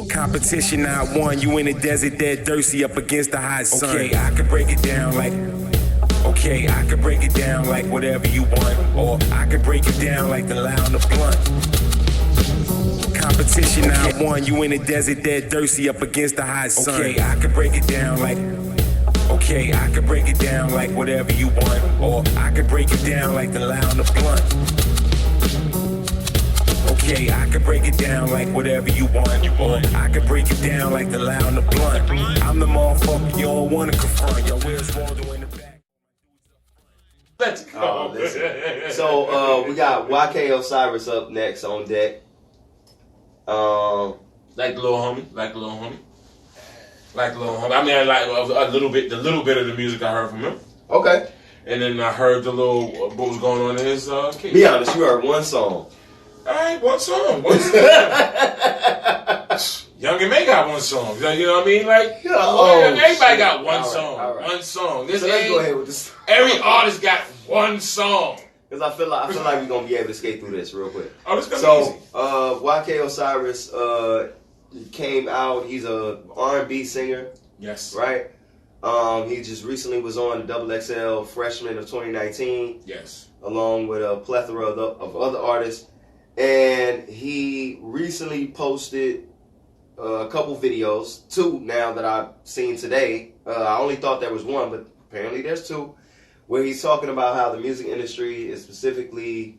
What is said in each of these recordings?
Competition not one, you in the desert, dead thirsty up against the hot sun. Okay, I could break it down like, okay, I could break it down like whatever you want, or I could break it down like the loud and the blunt. Competition not one, you in the desert, dead thirsty up against the hot sun. Okay, I could break it down like, okay, I could break it down like whatever you want, or I could break it down like the loud and the blunt. Okay, I could break it down like whatever you want, or I could break it down like the loud and the blunt. I'm the motherfucker you all wanna confront. Yo, where's Waldo in the back? Let's go. So we got YK Osiris up next on deck. Like the little homie. I mean, I like a little bit, the little bit of the music I heard from him. Okay. And then I heard the little what was going on in his case. Be honest, you heard one song. All right, one song. Young and May got one song. You know what I mean? Like, everybody got one song. All right. One song. So let's go ahead with this. Every artist got one song. Because I feel like we're gonna be able to skate through this real quick. Oh, this gonna be easy. YK Osiris came out. He's a R&B singer. Yes. Right. He just recently was on the XXL Freshman of 2019. Yes. Along with a plethora of other artists, and he recently posted a couple videos, two now that I've seen today. I only thought there was one, but apparently there's two, where he's talking about how the music industry is specifically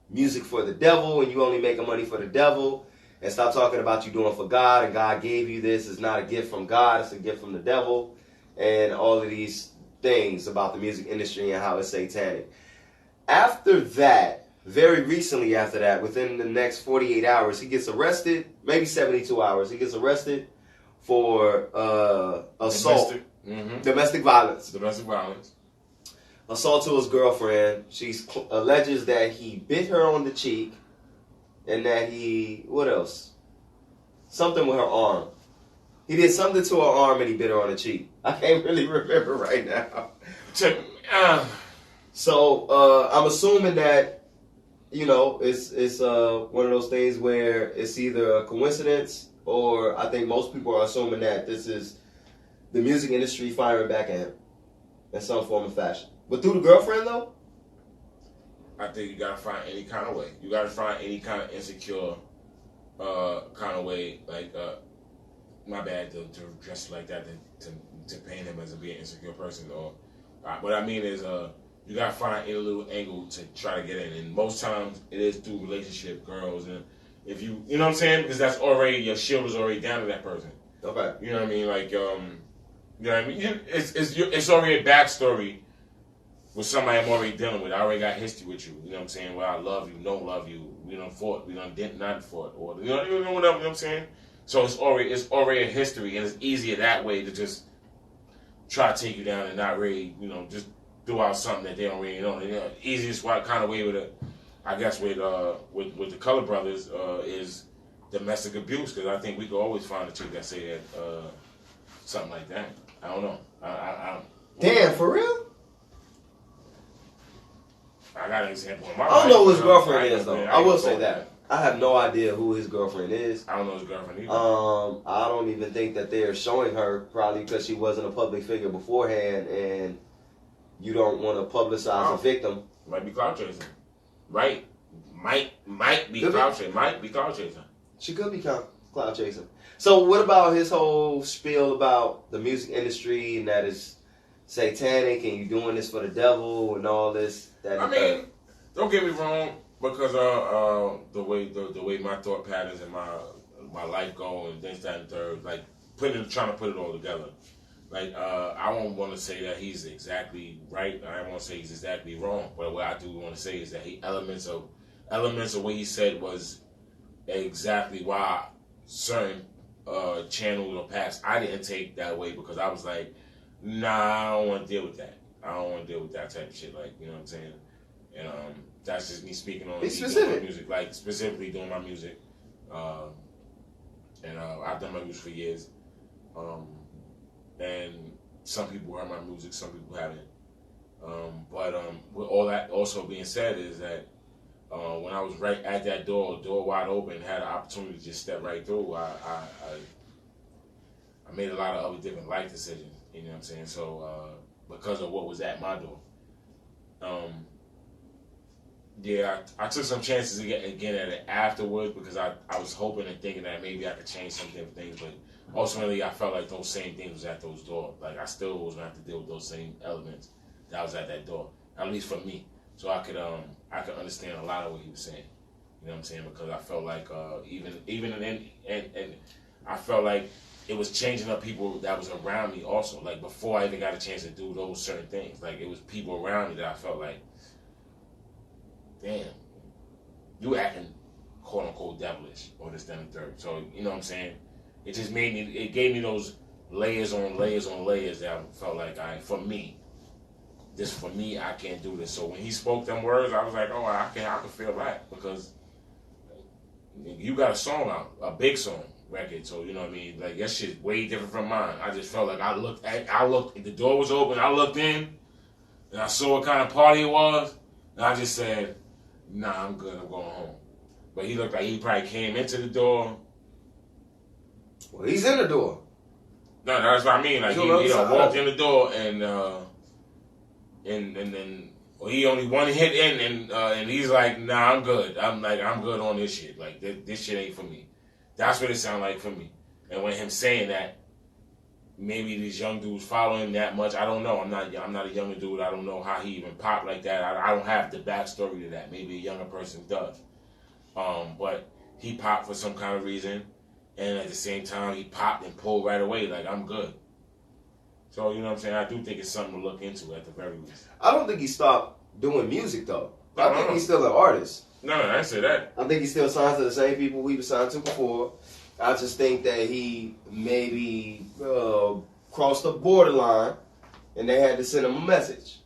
music for the devil, and you only making money for the devil, and stop talking about you doing for God, and God gave you this. It's not a gift from God, it's a gift from the devil, and all of these things about the music industry and how it's satanic. After that, very recently after that, within the next 48 hours, he gets arrested, maybe 72 hours, he gets arrested for assault. Domestic violence. Assault to his girlfriend. She alleges that he bit her on the cheek and that what else? Something with her arm. He did something to her arm and he bit her on the cheek. I can't really remember right now. So I'm assuming that, it's one of those things where it's either a coincidence, or I think most people are assuming that this is the music industry firing back at him in some form of fashion. But through the girlfriend, though? I think you gotta find any kind of way. You gotta find any kind of insecure kind of way, like, my bad to dress like that, to paint him as a being insecure person. Or what I mean is, you gotta find any little angle to try to get in, and most times it is through relationship girls. And if you know what I'm saying, because that's already, your shield is already down to that person. Okay. You know what I mean? Like, you know what I mean? It's already a backstory with somebody I'm already dealing with. I already got history with you. You know what I'm saying? Well, I love you, don't love you. We done fought, we done not fought, or whatever. You know what I'm saying? So it's already a history, and it's easier that way to just try to take you down and not really, just do out something that they don't really know. Easiest kind of way with the Color Brothers is domestic abuse, because I think we could always find a chick that say that something like that. I don't know. Damn, for real? I got an example in my life. I don't know who his girlfriend is, though. I will say that. I have no idea who his girlfriend is. I don't know his girlfriend either. I don't even think that they're showing her, probably because she wasn't a public figure beforehand, and you don't want to publicize a victim. Might be clout chasing. Right. Might be clout chasing. Might be clout chasing. She could be clout chasing. So what about his whole spiel about the music industry and that it's satanic and you doing this for the devil and all this? I mean, don't get me wrong, because the way my thought patterns and my life go and this, that, and third, like trying to put it all together. Like, I don't want to say that he's exactly right. I don't want to say he's exactly wrong. But what I do want to say is that elements of what he said was exactly why certain channels or paths I didn't take that way, because I was like, nah, I don't want to deal with that. I don't want to deal with that type of shit. Like, you know what I'm saying? And that's just me speaking on doing my music, like specifically doing my music. And I've done my music for years. And some people heard my music, some people haven't. But with all all that also being said is that when I was right at that door wide open, had an opportunity to just step right through, I made a lot of other different life decisions. You know what I'm saying? So because of what was at my door. Yeah, I took some chances again at it afterwards because I was hoping and thinking that maybe I could change some different things, but ultimately I felt like those same things was at those doors. Like I still was going to have to deal with those same elements that was at that door, at least for me. So I could understand a lot of what he was saying. You know what I'm saying? Because I felt like even and I felt like it was changing up people that was around me also. Like before I even got a chance to do those certain things, like it was people around me that I felt like, damn, you acting quote unquote devilish or this, then, and third. So you know what I'm saying? It just gave me those layers on layers on layers that I felt like for me, I can't do this. So when he spoke them words, I was like, oh, I can feel that because you got a song out, a big song record. So you know what I mean? Like that shit's way different from mine. I just felt like I looked, the door was open, I looked in, and I saw what kind of party it was, and I just said, nah, I'm good, I'm going home. But he looked like he probably came into the door. Well, he's in the door. No, that's what I mean. Like he walked in the door and then he only one hit in and he's like, nah, I'm good. I'm good on this shit. Like this shit ain't for me. That's what it sounded like for me. And when him saying that, maybe these young dudes follow him that much. I don't know. I'm not a younger dude. I don't know how he even popped like that. I don't have the backstory to that. Maybe a younger person does. But he popped for some kind of reason, and at the same time he popped and pulled right away. Like I'm good. So you know what I'm saying. I do think it's something to look into at the very least. I don't think he stopped doing music though. I think he's still an artist. No, I didn't say that. I think he still signs to the same people he was signed to before. I just think that he maybe crossed the borderline, and they had to send him a message.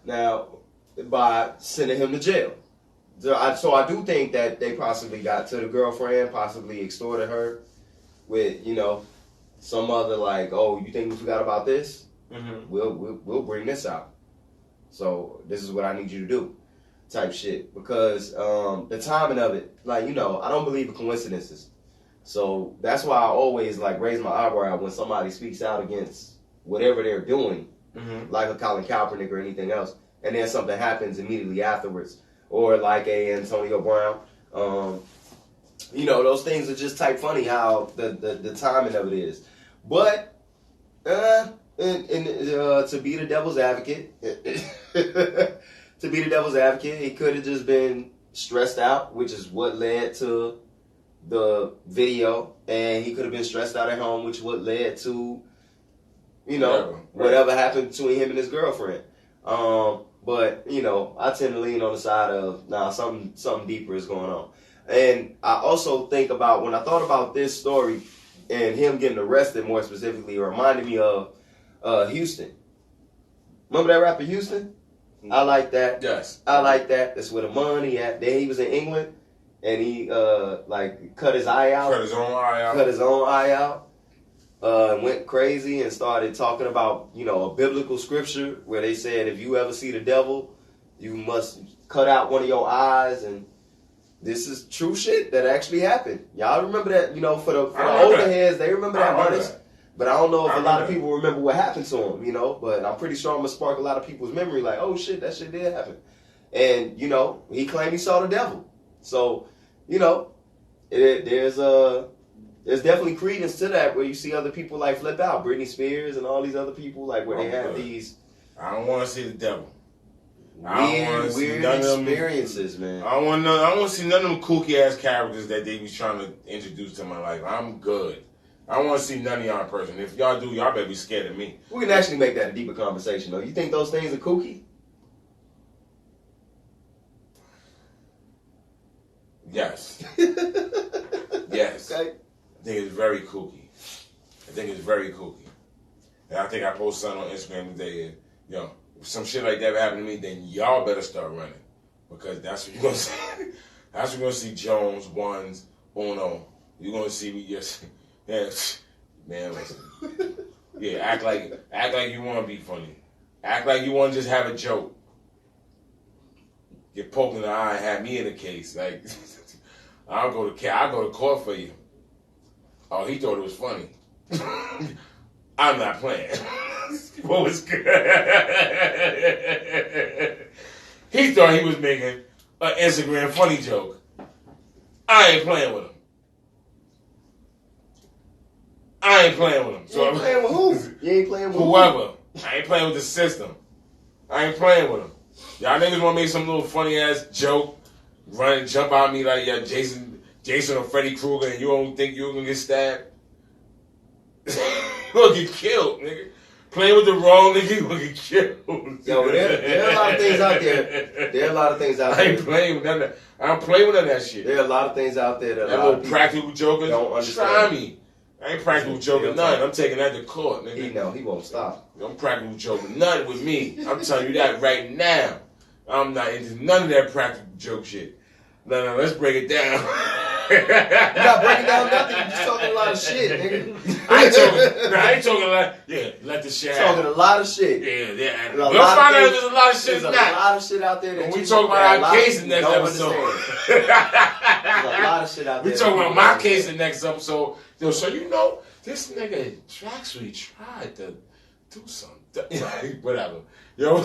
Now, by sending him to jail. So I do think that they possibly got to the girlfriend, possibly extorted her with, some other like, oh, you think we forgot about this? Mm-hmm. We'll bring this out. So this is what I need you to do, type shit. Because the timing of it, I don't believe in coincidences. So that's why I always raise my eyebrow when somebody speaks out against whatever they're doing, mm-hmm. like a Colin Kaepernick or anything else, and then something happens immediately afterwards, or like a Antonio Brown. Those things are just type funny how the timing of it is. But to be the devil's advocate, he could have just been stressed out, which is what led to the video, and he could have been stressed out at home, which what led to, whatever happened between him and his girlfriend. But I tend to lean on the side of something deeper is going on. And I also think about when I thought about this story and him getting arrested, more specifically, it reminded me of Houston. Remember that rapper Houston? Mm-hmm. I like that. Yes, I like that. That's where the money at. Then he was in England. And he cut his eye out. Cut his own eye out. Went crazy and started talking about, a biblical scripture where they said if you ever see the devil, you must cut out one of your eyes. And this is true shit that actually happened. Y'all remember that? For the older heads, they remember that money. But I don't know if a lot of people remember what happened to him. But I'm pretty sure I'm gonna spark a lot of people's memory. Like, oh shit, that shit did happen. And he claimed he saw the devil. So, there's definitely credence to that where you see other people flip out. Britney Spears and all these other people where they have these. I don't want to see the devil. Weird experiences, man. I don't want to see none of them kooky ass characters that they was trying to introduce to my life. I'm good. I don't want to see none of y'all in person. If y'all do, y'all better be scared of me. We can actually make that a deeper conversation, though. You think those things are kooky? Yes. Yes. Okay. I think it's very kooky. And I think I posted something on Instagram today. If some shit like that happened to me, then y'all better start running. Because that's what you're going to see. That's what you're going to see Jones, Ones, Uno. You're going to see me just... Man, listen. Yeah, act like you want to be funny. Act like you want to just have a joke. get poked in the eye and have me in a case. Like, I'll go to court for you. Oh, he thought it was funny. I'm not playing. What was good? He thought he was making an Instagram funny joke. I ain't playing with him. I ain't playing with him. You ain't playing with who? You ain't playing with whoever. I ain't playing with the system. I ain't playing with him. Y'all niggas want to make some little funny ass joke, run and jump out me like Jason or Freddy Krueger, and you don't think you're gonna get stabbed? You gonna get killed, nigga. Playing with the wrong nigga, you gonna get killed. Yo, there are a lot of things out there. There are a lot of things out there. I ain't playing with none of that. I don't play with none of that shit. There are a lot of things out there that a little practical jokers don't understand. Try me. I ain't practical joking nothing. I'm taking that to court, nigga. He won't stop. I'm practical joking nothing with me. I'm telling you that right now. I'm not into none of that practical joke shit. No, let's break it down. You're not breaking down nothing. You're just talking a lot of shit, nigga. I ain't talking a lot. Yeah, let the shit happen. Talking a lot of shit. Yeah. We'll find out if there's a lot of shit. There's a lot of shit out there that when we talk about our case in the next episode. There's a lot of shit out there. We talk about my case in the next episode. Yo, so you know, this nigga actually tried to do something. Whatever. Yo.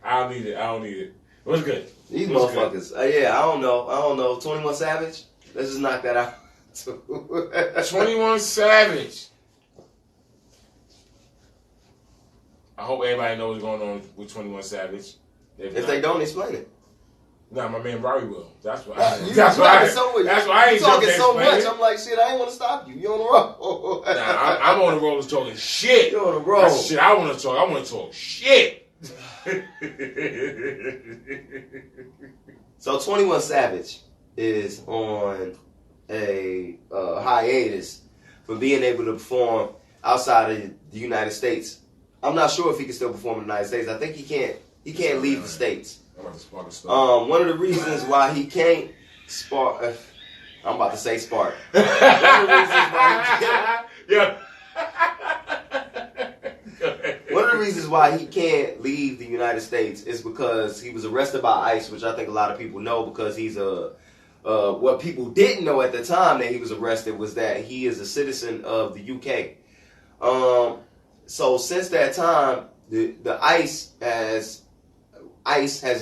I don't need it. What's good? These motherfuckers. Yeah, I don't know. 21 Savage? Let's just knock that out. 21 Savage. I hope everybody knows what's going on with 21 Savage. If they don't, explain it. Nah, my man Rory will. That's why. That's why I ain't talking so much. I'm like, shit, I ain't want to stop you. You on the roll. Nah, I'm on the roll of talking shit. You on the roll. That's shit I want to talk. I want to talk shit. So 21 Savage is on a hiatus for being able to perform outside of the United States. I'm not sure if he can still perform in the United States. I think he can't. He can't leave the States. I'm about to spark a spark. One of the reasons why he can't spark. I'm about to say spark. One of the reasons why he can't. Yeah. One of the reasons why he can't leave the United States is because he was arrested by ICE, which I think a lot of people know because he's what people didn't know at the time that he was arrested was that he is a citizen of the UK. So since that time, the ICE has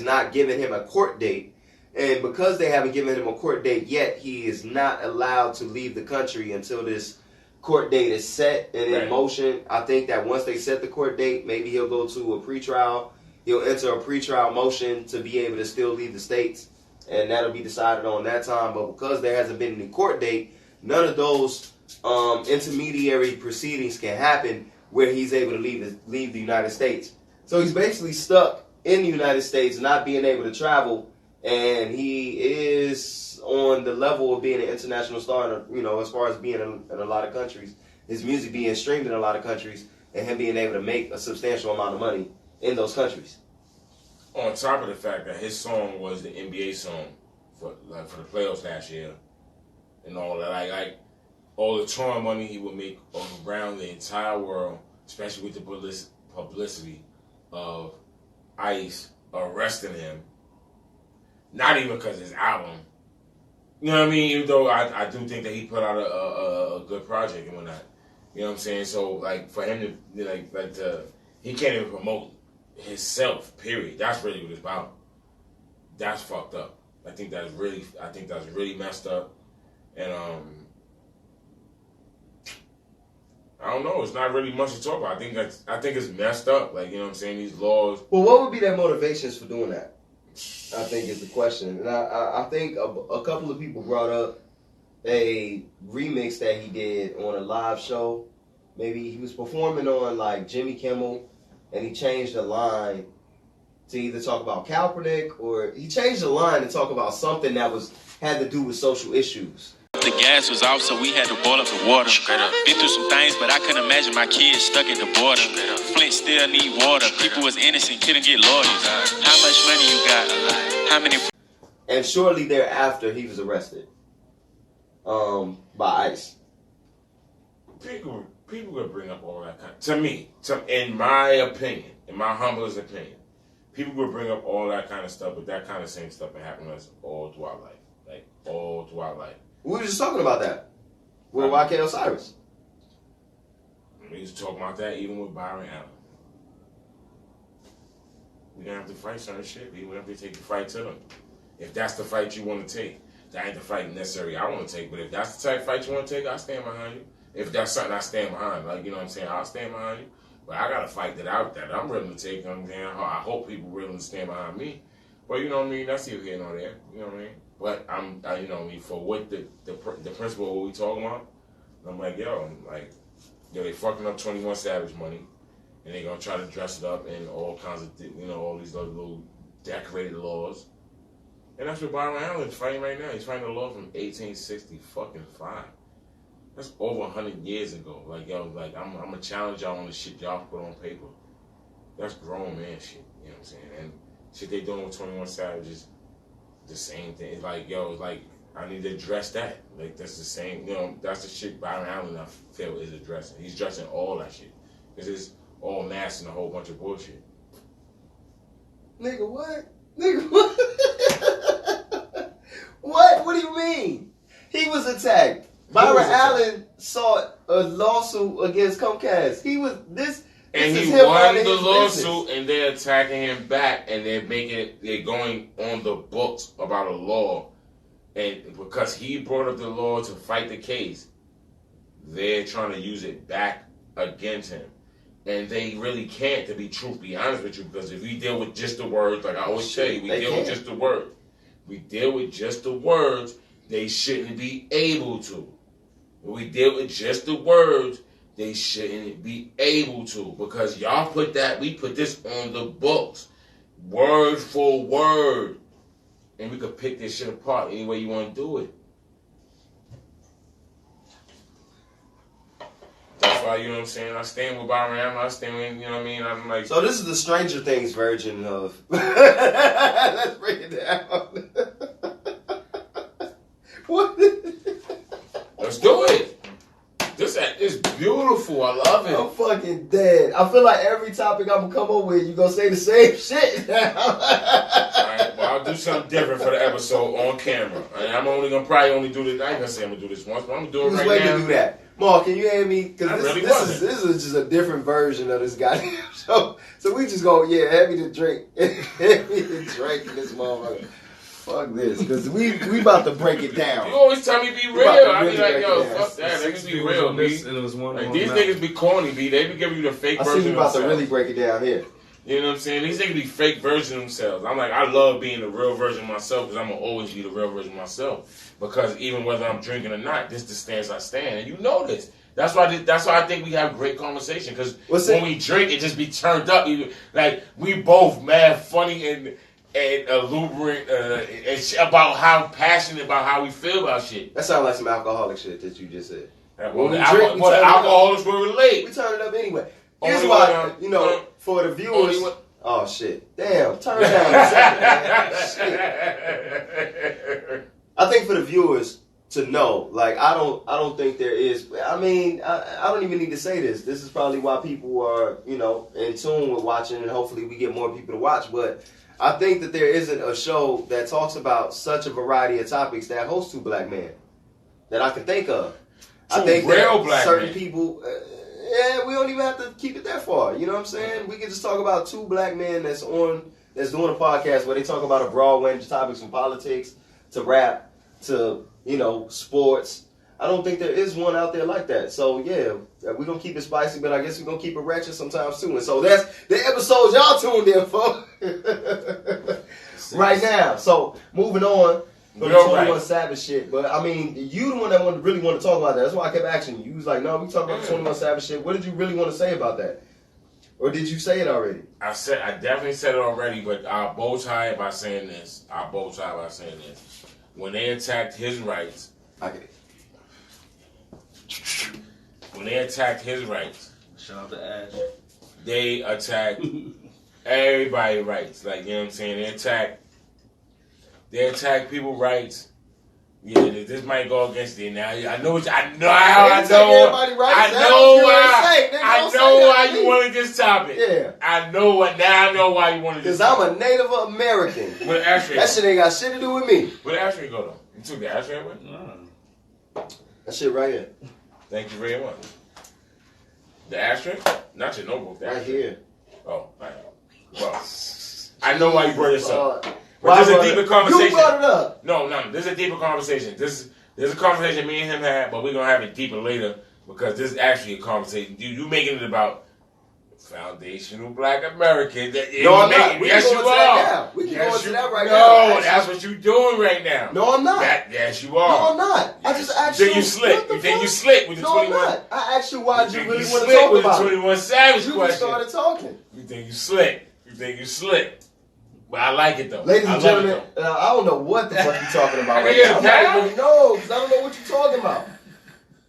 not given him a court date, and because they haven't given him a court date yet, he is not allowed to leave the country until this court date is set and in motion. I think that once they set the court date, maybe he'll go to a pretrial. He'll enter a pretrial motion to be able to still leave the States, and that'll be decided on that time. But because there hasn't been any court date, none of those intermediary proceedings can happen where he's able to leave the United States. So he's basically stuck in the United States, not being able to travel, and he is on the level of being an international star, as far as being in a lot of countries, his music being streamed in a lot of countries, and him being able to make a substantial amount of money in those countries. On top of the fact that his song was the NBA song for the playoffs last year, and all that, like all the touring money he would make around the entire world, especially with the publicity of ICE arresting him, not even because of his album. You know what I mean? Even though I do think that he put out a good project and whatnot. You know what I'm saying? So like for him to he can't even promote himself. Period. That's really what it's about. That's fucked up. I think that's really messed up. And I don't know. It's not really much to talk about. I think it's messed up. Like, you know what I'm saying? These laws. Well, what would be their motivations for doing that? I think is the question. And I think a couple of people brought up a remix that he did on a live show. Maybe he was performing on like Jimmy Kimmel, and he changed the line to either talk about Kaepernick, or he changed the line to talk about something that had to do with social issues. The gas was off, so we had to boil up the water. Been through some things, but I couldn't imagine my kids stuck at the border. Flint still need water. People was innocent, couldn't get lawyers. How much money you got? How many? And shortly thereafter, he was arrested by ICE. People people would bring up all that in my opinion, in my humblest opinion, people would bring up all that kind of stuff, but that kind of same stuff been happening to us all throughout life. Like, all throughout life. We were just talking about that with YK Osiris. We used to talk about that even with Byron Allen. We're going to have to fight certain shit. We're going to have to take the fight to them. If that's the fight you want to take, that ain't the fight necessarily I want to take, but if that's the type of fight you want to take, I'll stand behind you. If that's something I stand behind, like, you know what I'm saying, I'll stand behind you. But I got a fight that I'm willing to take. I hope people willing to stand behind me. But you know what I mean? That's here nor there. You know what I mean? But you know what I mean? For what the principle of what we talking about, I'm like, they fucking up 21 Savage money, and they gonna try to dress it up in all kinds of, all these little decorated laws. And that's what Byron Allen's fighting right now. He's fighting a law from 1865. That's over 100 years ago. Like, I'm gonna challenge y'all on the shit y'all put on paper. That's grown man shit. You know what I'm saying? And shit they doing with 21 Savage is the same thing. It's like, I need to address that. Like, that's the same, that's the shit Byron Allen, I feel, is addressing. He's addressing all that shit. Because it's all mass and a whole bunch of bullshit. Nigga, what? Nigga, what? What? What do you mean? He was attacked. Byron Allen sought a lawsuit against Comcast. He won the lawsuit, and they're attacking him back, and they're going on the books about a law, and because he brought up the law to fight the case, they're trying to use it back against him, and they really can't. To be honest with you, because if we deal with just the words, like I always say, we deal with just the words. We deal with just the words. They shouldn't be able to. When we deal with just the words, they shouldn't be able to, because y'all we put this on the books, word for word, and we could pick this shit apart any way you want to do it. That's why, you know what I'm saying, I stand with Byron Allen, I stand with, you know what I mean, I'm like... So this is the Stranger Things version of... Let's break it down. What? Let's do it. This is beautiful. I love it. I'm fucking dead. I feel like every topic I'm gonna come up with, you're gonna say the same shit. Alright, well, I'll do something different for the episode on camera. And I'm probably only do this. I ain't gonna say I'm gonna do this once, but I'm gonna do it right now. To do that. Mark, can you hear me? Because this is just a different version of this goddamn show. So we just go, have me to drink. Have me to drink in this motherfucker. Fuck this, because we about to break it down. You always tell me be real. I be like, fuck that. Let me be real, B. These niggas be corny, B. They be giving you the fake version of themselves. I see you about to really break it down here. You know what I'm saying? These niggas be fake versions of themselves. I'm like, I love being the real version of myself, because I'm going to always be the real version of myself. Because even whether I'm drinking or not, this is the stance I stand. And you know this. That's why I think we have great conversation, because when we drink, it just be turned up. Like, we both mad funny and lubricant and about how passionate about how we feel about shit. That sounds like some alcoholic shit that you just said. The alcoholics will relate. We turn it up anyway. Here's why, for the viewers. Oh shit! Damn, turn it down in a second, man. Shit. I think for the viewers to know, like, I don't think there is. I mean, I don't even need to say this. This is probably why people are, in tune with watching, and hopefully we get more people to watch. But I think that there isn't a show that talks about such a variety of topics that hosts two black men that I can think of. I think real black certain men. People, we don't even have to keep it that far. You know what I'm saying? We can just talk about two black men that's doing a podcast where they talk about a broad range of topics, from politics to rap to sports. I don't think there is one out there like that. So yeah, we're gonna keep it spicy, but I guess we're gonna keep it ratchet sometimes too. And so that's the episodes y'all tuned in for right now. So moving on from the 21 Savage shit. But I mean, you the one that really want to talk about that. That's why I kept asking you. You was like, no, we talk about the 21 Savage shit. What did you really want to say about that? Or did you say it already? I definitely said it already, but I'll bow tie by saying this. When they attacked his rights, shout out to Ash. They attacked everybody's rights. Like, you know what I'm saying? They attack people's rights Yeah, this might go against it now. I know what I know. Everybody right. I know why you wanted this topic. Yeah. I know what now. I know why you wanted this. Because I'm a Native American. Where the ashtray That shit ain't got shit to do with me. Where the ashtray go though? You took the ashtray away? That shit right here. Thank you very much. The ashtray? Not your notebook. The Right ashtray. here. Oh, right. Well, I know why you brought this up. Why But there's a brought deeper it? conversation. You brought it up. No, there's a deeper conversation. There's a conversation me and him had, but we're gonna have it deeper later because this is actually a conversation. You making it about foundational Black Americans. No, I'm not. We Yes, can you go into that are. now. We can go into that right now. No, that's what you're doing right now. No, I'm not. Yes, you are. No, I'm not. I just asked You you. think you slick? You think you slick with the No, 21? I'm not. I asked you why you really want to slick talk with about the it. 21 Savage You question. just started talking. You think you slick? You think you slick? But I like it though. Ladies I and love gentlemen, it, though. I don't know what the fuck you're talking about I right can now. get it, I'm not even know, because I don't know what you're talking about.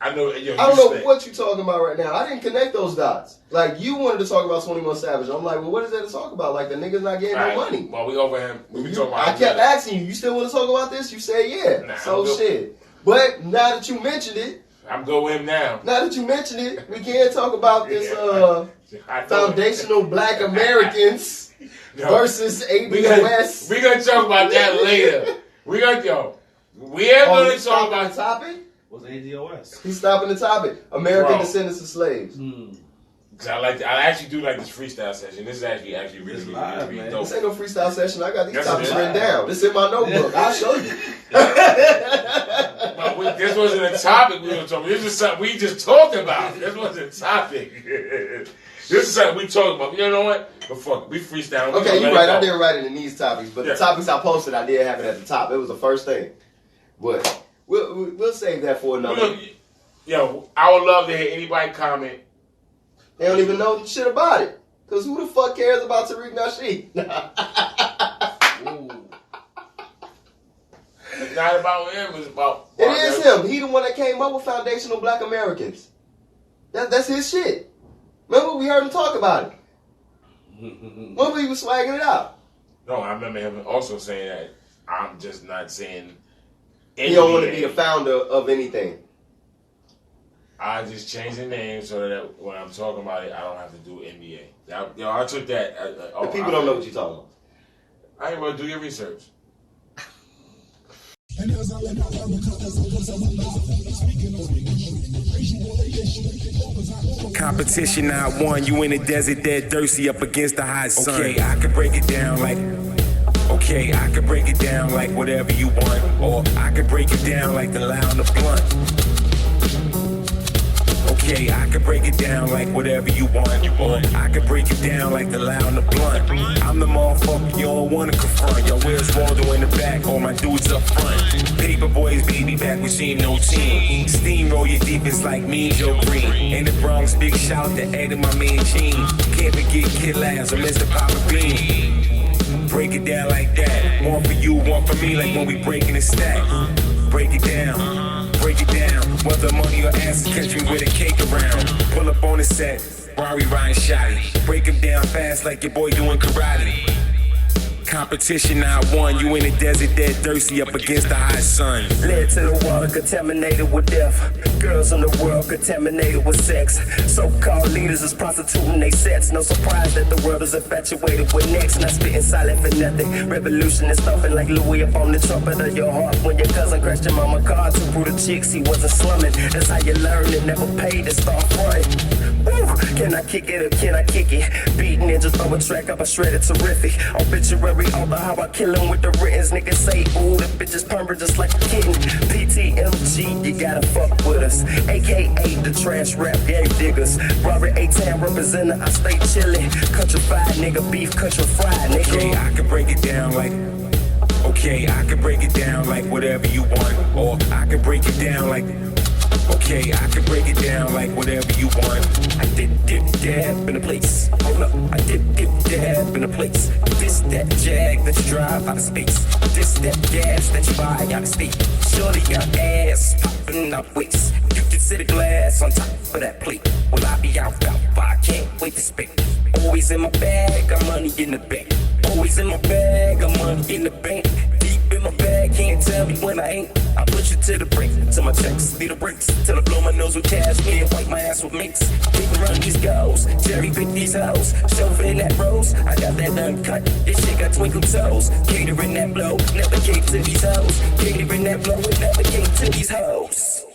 I know. I don't know what you're talking about right now. I didn't connect those dots. Like, you wanted to talk about 21 Savage. I'm like, well, what is there to talk about? Like, the nigga's not getting no money. Well, we over him. We talking about. I kept asking you, you still want to talk about this? You said yeah. Nah, So shit. But now that you mentioned it, I'm good with him now. now that you mentioned it, we can't talk about this I know foundational Black Americans versus A.B. West. We're gonna talk about that later. We are gonna he's talk stopping about. the topic? What's ADOS? He's stopping the topic. American Bro. descendants of slaves. Cause I actually do like this freestyle session. This is actually really, It's really, live, really man. dope. This ain't no freestyle session. I got these Yes, topics it is. written down. This in my notebook. I'll show you. But this wasn't a topic we were talking. This is something we just talked about. This wasn't a topic. This is something we talked about. You know what? But fuck, we freestyle. Okay, you're right. I didn't write it in these topics, but Yeah. the topics I posted, I did have it at the top. It was the first thing. But we'll save that for another. Yo, I would love to hear anybody comment. They don't even know shit about it. Because who the fuck cares about Tariq Nasheed? It's not about him. It's about. It is him. He the one that came up with foundational Black Americans. That's his shit. Remember, we heard him talk about it. Remember, he was swagging it out. No, I remember him also saying that I'm just not saying. He don't want to be the founder of anything. I just changed the name so that when I'm talking about it, I don't have to do NBA. I took that. The people don't know what you're talking about. I ain't want to do your research. Competition not one, you in the desert dead thirsty up against the hot sun. Okay, I could break it down like. Okay, I could break it down like whatever you want, or I could break it down like the loud of blunt. Okay, I could break it down like whatever you want, or I could break it down like the loud of blunt. I'm the motherfucker you don't wanna confront. Yo, where's Waldo in the back? All my dudes up front. Paper boys, baby, back we seen no team. Steamroll your defense like me, Joe Green. In the Bronx, big shout to Ed and my man Gene. Can't forget Kid Labs or Mr. Papa Bean. Break it down like that. One for you, one for me, like when we breaking the stack. Break it down, break it down. Whether money or asses, catch me with a cake around. Pull up on the set, Rari riding shotty. Break him down fast like your boy doing karate. Competition not one, you in the desert dead thirsty up against the hot sun. Led to the water contaminated with death. Girls in the world contaminated with sex. So-called leaders is prostituting they sets. No surprise that the world is infatuated with next. Not spitting silent for nothing. Revolution is thumping like Louis up on the trumpet of your heart. When your cousin crashed your mama car, two brutal chicks, he wasn't slumming. That's how you learn it, never paid to start fronting. Can I kick it or can I kick it? Beat ninja, throw a track up, I shred it terrific. Obituary over how I kill him with the writtens. Niggas say, ooh, the bitch is purring just like a kitten. PTMG, you gotta fuck with us. AKA the trash rap gang diggers. Robert A-Town representer, I stay chillin'. Countrified nigga, beef country fried nigga. Okay, I could break it down like. Okay, I could break it down like whatever you want, or I could break it down like. Okay, I could break it down like whatever you want. I dip dab in a place. Hold up, I dip dab in a place. This that jag that you drive out of space. This that gas that you buy out of state. Shorty got ass popping out waist. You can sit a glass on top of that plate. Will I be out? I can't wait to spit. Always in my bag, got money in the bank. Always in my bag, got money in the bank. Deep in in my bag, can't tell me when I ain't. I push it to the brink, to my checks, leave the bricks, till I blow my nose with cashmere, wipe my ass with minks. Keep run these goals, cherry pick these hoes, chauffeur that rose, I got that uncut, this shit got twinkle toes. Catering that blow, never came to these hoes. Catering that blow, and never came to these hoes.